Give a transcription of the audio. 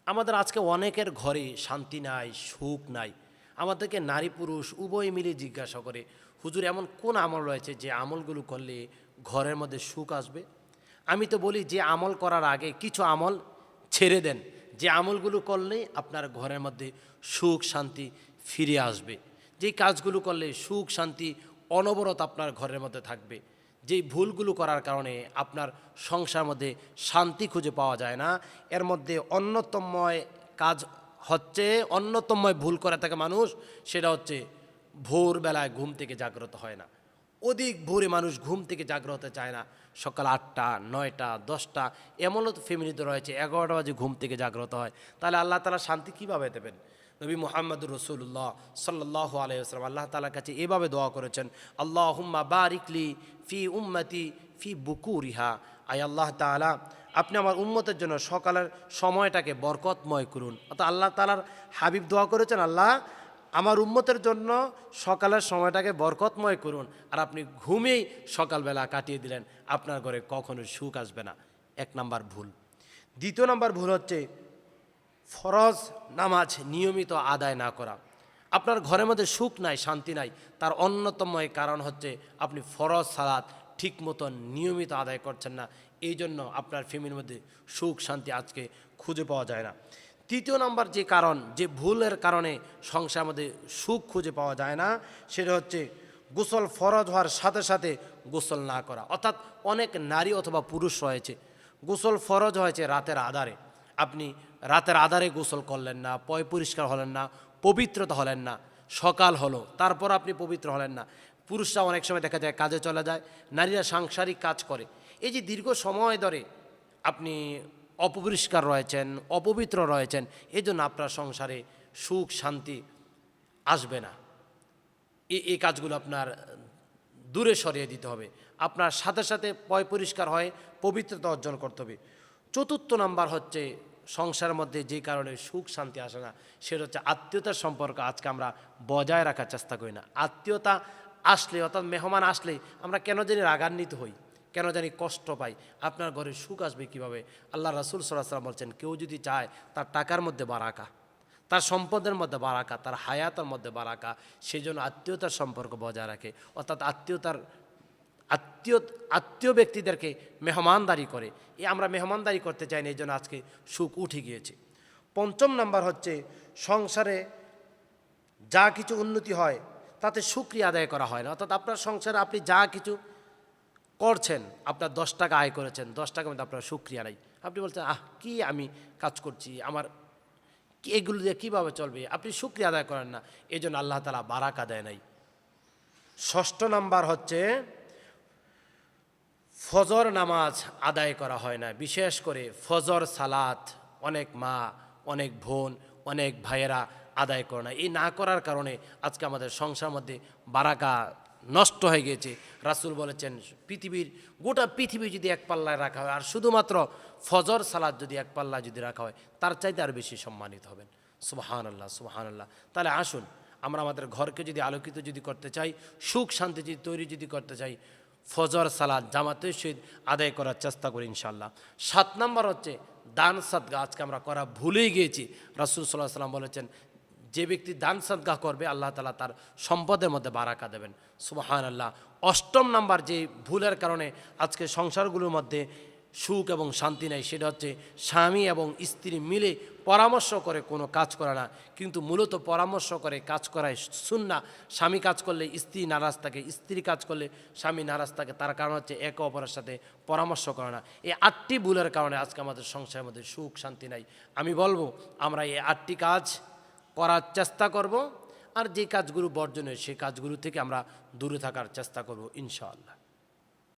আমাদের আজকে অনেকের ঘরে শান্তি নাই, সুখ নাই। আমাদেরকে নারী পুরুষ উভয় মিলে জিজ্ঞাসা করে, হুজুর এমন কোন আমল রয়েছে যে আমলগুলো করলে ঘরের মধ্যে সুখ আসবে? আমি তো বলি যে আমল করার আগে কিছু আমল ছেড়ে দেন, যে আমলগুলো করলে আপনার ঘরের মধ্যে সুখ শান্তি ফিরে আসবে, যেই কাজগুলো করলে সুখ শান্তি অনবরত আপনার ঘরের মধ্যে থাকবে। যেই ভুলগুলো করার কারণে আপনার সংসার মধ্যে শান্তি খুঁজে পাওয়া যায় না, এর মধ্যে অন্যতম ভুল করে থাকে মানুষ, সেটা হচ্ছে ভোরবেলায় ঘুম থেকে জাগ্রত হয় না। অধিক ভোরে মানুষ ঘুম থেকে জাগ্রত হতে চায় না। সকাল 8টা 9টা 10টা, এমনও তো ফ্যামিলিতে রয়েছে 11টা বাজে ঘুম থেকে জাগ্রত হয়। তাহলে আল্লাহ তাআলা শান্তি কীভাবে দেবেন? নবী মুহাম্মদুর রাসূলুল্লাহ সাল্লাল্লাহু আলাইহি ওয়াসাল্লাম আল্লাহ তাআলার কাছে এভাবে দোয়া করেছেন, আল্লাহুম্মা বারিকলি ফি উম্মতি ফি বুকুরিহা। আয় আল্লাহ তাআলা, আপনি আমার উম্মতের জন্য সকালের সময়টাকে বরকতময় করুন। অর্থাৎ আল্লাহ তাআলার হাবিব দোয়া করেছেন, আল্লাহ আমার উম্মতের জন্য সকালের সময়টাকে বরকতময় করুন। আর আপনি ঘুমেই সকালবেলা কাটিয়ে দিলেন, আপনার ঘরে কখনো সুখ আসবে না। 1 নাম্বার ভুল। 2 নাম্বার ভুল হচ্ছে ফরজ নামাজ নিয়মিত আদায় না করা। আপনার ঘরের মধ্যে সুখ নাই, শান্তি নাই, তার অন্যতম কারণ হচ্ছে আপনি ফরজ সালাত ঠিক মতন নিয়মিত আদায় করছেন না। এই জন্য আপনার ফ্যামিলির মধ্যে সুখ শান্তি আজকে খুঁজে পাওয়া যায় না। 3 নাম্বার যে কারণ, যে ভুলের কারণে সংসারের মধ্যে সুখ খুঁজে পাওয়া যায় না, সেটা হচ্ছে গোসল ফরজ হওয়ার সাথে সাথে গোসল না করা। অর্থাৎ অনেক নারী অথবা পুরুষ রয়েছে, গোসল ফরজ হয়েছে রাতের আধারে, আপনি রাতের আধারে গোসল করলেন না, পয় পরিষ্কার হলেন না, পবিত্রতা হলেন না, সকাল হলো তারপর আপনি পবিত্র হলেন না। পুরুষরা অনেক সময় দেখা যায় কাজে চলে যায়, নারীরা সাংসারিক কাজ করে। এই যে দীর্ঘ সময় ধরে আপনি অপরিষ্কার রয়েছেন, অপবিত্র রয়েছেন, এই জন্য আপনার সংসারে সুখ শান্তি আসবে না। এই কাজগুলো আপনার দূরে সরিয়ে দিতে হবে। আপনার সাথে সাথে পয় পরিষ্কার হয়ে পবিত্রতা অর্জন করতে হবে। 4 নাম্বার হচ্ছে সংসারের মধ্যে যে কারণে সুখ শান্তি আসে না, সেটা হচ্ছে আত্মীয়তার সম্পর্ক আজকে আমরা বজায় রাখার চেষ্টা করি না। আত্মীয়তা আসলে, অর্থাৎ মেহমান আসলে আমরা কেন জানি রাগান্বিত হই, কেন জানি কষ্ট পাই। আপনার ঘরে সুখ আসবে কিভাবে? আল্লাহ রাসূল সাল্লাল্লাহু আলাইহি ওয়াসাল্লাম বলছেন, কেউ যদি চায় তার টাকার মধ্যে বারাকা, তার সম্পদের মধ্যে বারাকা, তার হায়াতের মধ্যে বারাকা, সেই জন্য আত্মীয়তার সম্পর্ক বজায় রাখে। অর্থাৎ আত্মীয় ব্যক্তিদেরকে মেহমানদারি করে। আমরা মেহমানদারি করতে চাই না, এই জন্য আজকে সুখ উঠে গিয়েছে। 5 নাম্বার হচ্ছে সংসারে যা কিছু উন্নতি হয় তাতে শুকরিয়া আদায় করা হয় না। অর্থাৎ আপনার সংসারে আপনি যা কিছু করছেন, আপনার 10 টাকা আয় করেছেন, 10 টাকার মধ্যে আপনার শুকরিয়া নাই। আপনি বলছেন, কি আমি কাজ করছি, আমার এগুলো দিয়ে কীভাবে চলবে? আপনি শুকরিয়া আদায় করেন না, এই জন্য আল্লাহ তাআলা বারাকা দেয় নাই। 6 নাম্বার হচ্ছে ফজর নামাজ আদায় করা হয় না। বিশেষ করে ফজর সালাত অনেক মা, অনেক বোন, অনেক ভাইয়েরা আদায় করে না। এই না করার কারণে আজকে আমাদের সংসারের মধ্যে বারাকা নষ্ট হয়ে গেছে। রাসূল বলেছেন, গোটা পৃথিবী যদি এক পাল্লায় রাখা হয়, আর শুধুমাত্র ফজর সালাত যদি এক পাল্লায় যদি রাখা হয়, তার চাইতে আর বেশি সম্মানিত হবেন। সুবহানাল্লাহ, সুবহানাল্লাহ। তাহলে আসুন, আমরা আমাদের ঘরকে যদি আলোকিত যদি করতে চাই, সুখ শান্তি যদি তৈরি যদি করতে চাই, ফজর সালাত জামাতের সহিত আদায় করার চেষ্টা করি ইনশাআল্লাহ। 7 নাম্বার হচ্ছে দান সাদকা। আজকে আমরা করা ভুলেই গিয়েছি। রাসূল সাল্লাল্লাহু আলাইহি ওয়াসাল্লাম বলেছেন, যে ব্যক্তি দান সাদকা করবে আল্লাহ তাআলা তার সম্পদের মধ্যে বারাকা দেবেন। সুবহানাল্লাহ। 8 নাম্বার যে ভুলের কারণে আজকে সংসারগুলোর মধ্যে সুখ এবং শান্তি নেই, সেটা হচ্ছে স্বামী এবং স্ত্রী মিলে পরামর্শ করে কোনো কাজ করে না, কিন্তু মূলত পরামর্শ করে কাজ করায় সুন্নাহ। স্বামী কাজ করলে স্ত্রী নারাজ থাকে, স্ত্রী কাজ করলে স্বামী নারাজ থাকে, তার কারণ হচ্ছে একে অপরের সাথে পরামর্শ করে না। এই 8টি ভুলের কারণে আজকে আমাদের সংসারের মধ্যে সুখ শান্তি নাই। আমি বলবো আমরা এই 8টি কাজ করার চেষ্টা করব, আর যে কাজগুলো বর্জনের সেই কাজগুলো থেকে আমরা দূরে থাকার চেষ্টা করব ইনশাআল্লাহ।